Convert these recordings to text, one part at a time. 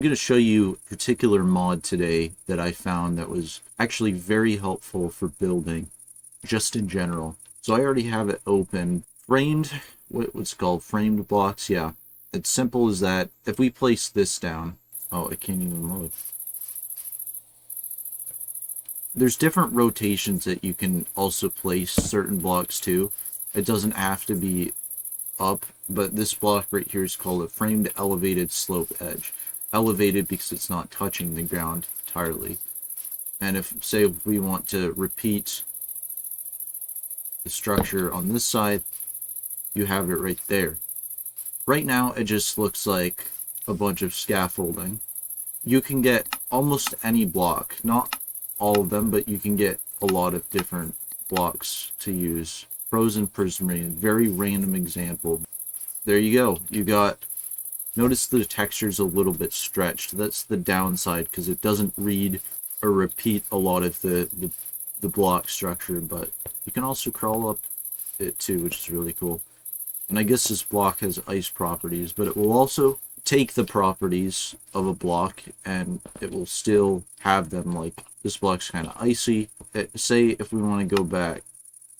I'm going to show you a particular mod today that I found that was actually very helpful for building, just in general. So I already have it open. Framed, what's called framed blocks, yeah. It's simple as that. If we place this down, oh, it can't even load. There's different rotations that you can also place certain blocks to. It doesn't have to be up, but this block right here is called a framed elevated slope edge. Elevated because it's not touching the ground entirely. And if, say, if we want to repeat the structure on this side, you have it right there. Right now, it just looks like a bunch of scaffolding. You can get almost any block, not all of them, but you can get a lot of different blocks to use. Pros and prismarine, very random example. There you go. You got, notice the texture's a little bit stretched. That's the downside because it doesn't read or repeat a lot of the block structure, but you can also crawl up it too, which is really cool. And I guess this block has ice properties, but it will also take the properties of a block and it will still have them. Like this block's kind of icy. Say if we want to go back,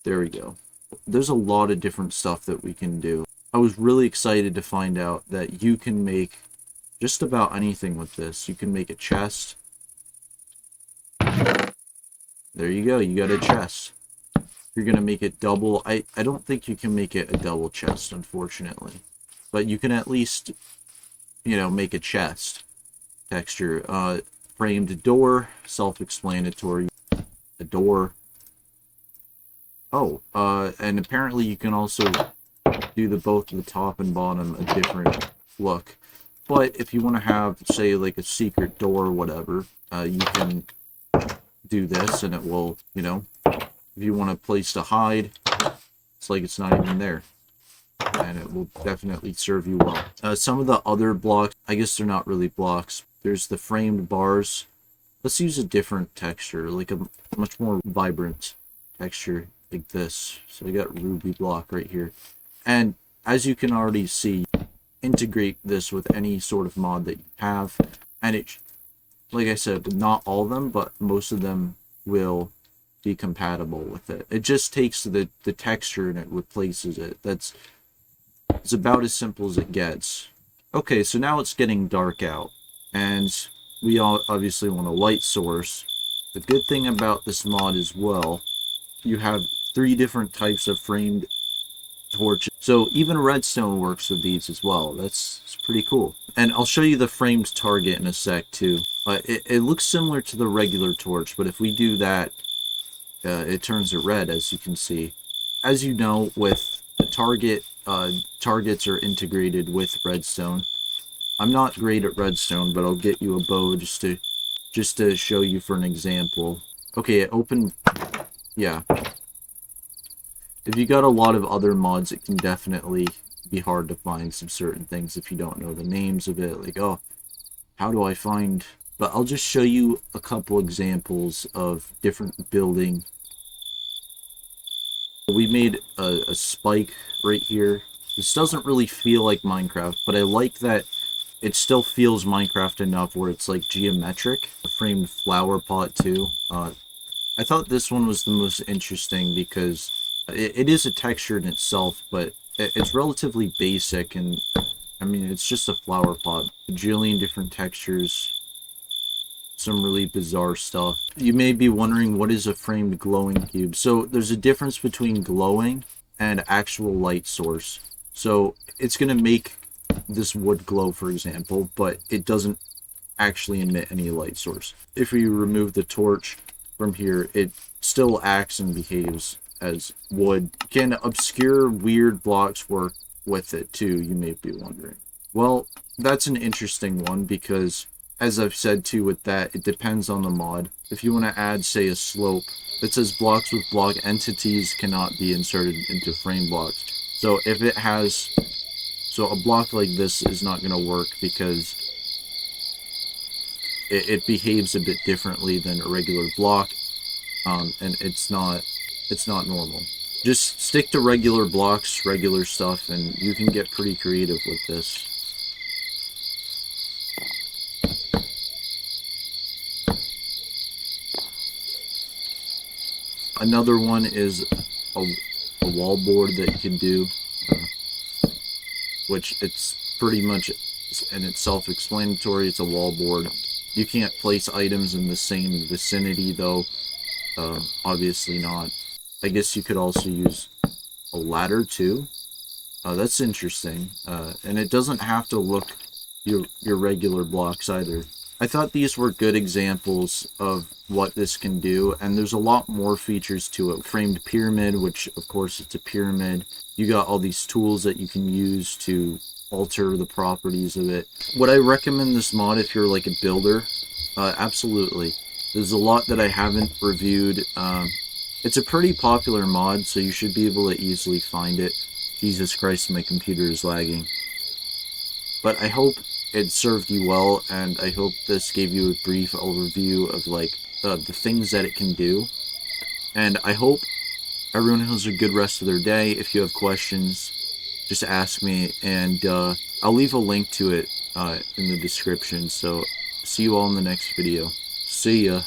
there we go. There's a lot of different stuff that we can do. I was really excited to find out that you can make just about anything with this. You can make a chest. There you go, you got a chest. You're gonna make it double. I don't think you can make it a double chest, unfortunately. But you can at least, you know, make a chest texture. Framed door, self-explanatory. A door. Oh, and apparently you can also do both the top and bottom a different look. But if you want to have, say, like a secret door or whatever, you can do this and it will, you know, if you want a place to hide, it's like it's not even there. And it will definitely serve you well. Some of the other blocks, I guess they're not really blocks. There's the framed bars. Let's use a different texture, like a much more vibrant texture like this. So we got ruby block right here. And as you can already see, integrate this with any sort of mod that you have. And it, like I said, not all of them, but most of them will be compatible with it. It just takes the texture and it replaces it. It's about as simple as it gets. Okay, so now it's getting dark out. And we all obviously want a light source. The good thing about this mod as well, you have 3 different types of framed torches. So even redstone works with these as well. It's pretty cool. And I'll show you the framed target in a sec too. It looks similar to the regular torch, but if we do that, it turns it red, as you can see. As you know, with the target, targets are integrated with redstone. I'm not great at redstone, but I'll get you a bow just to show you for an example. Okay, it opened. Yeah. If you got a lot of other mods, it can definitely be hard to find some certain things if you don't know the names of it. Like, oh, how do I find... But I'll just show you a couple examples of different building. We made a spike right here. This doesn't really feel like Minecraft, but I like that it still feels Minecraft enough where it's like geometric. A framed flower pot too. I thought this one was the most interesting because it is a texture in itself, but it's relatively basic, and I mean, it's just a flower pot. A bajillion different textures. Some really bizarre stuff. You may be wondering, what is a framed glowing cube? So there's a difference between glowing and actual light source. So it's going to make this wood glow, for example, but it doesn't actually emit any light source. If we remove the torch from here, it still acts and behaves as wood. Can obscure weird blocks work with it too, you may be wondering? Well, that's an interesting one because, as I've said too with that, it depends on the mod. If you want to add, say, a slope, it says blocks with block entities cannot be inserted into frame blocks. So if it has, so a block like this is not going to work because it behaves a bit differently than a regular block, and it's not normal. Just stick to regular blocks, regular stuff, and you can get pretty creative with this. Another one is a wall board that you can do, which it's pretty much, and it's self-explanatory. It's a wall board. You can't place items in the same vicinity, though. Obviously not. I guess you could also use a ladder too. That's interesting. And it doesn't have to look your regular blocks either. I thought these were good examples of what this can do, and there's a lot more features to it. Framed pyramid, which of course it's a pyramid. You got all these tools that you can use to alter the properties of it. Would I recommend this mod if you're like a builder? Absolutely. There's a lot that I haven't reviewed. It's a pretty popular mod, so you should be able to easily find it. Jesus Christ, my computer is lagging. But I hope it served you well, and I hope this gave you a brief overview of like the things that it can do. And I hope everyone has a good rest of their day. If you have questions, just ask me, and I'll leave a link to it in the description. So see you all in the next video. See ya.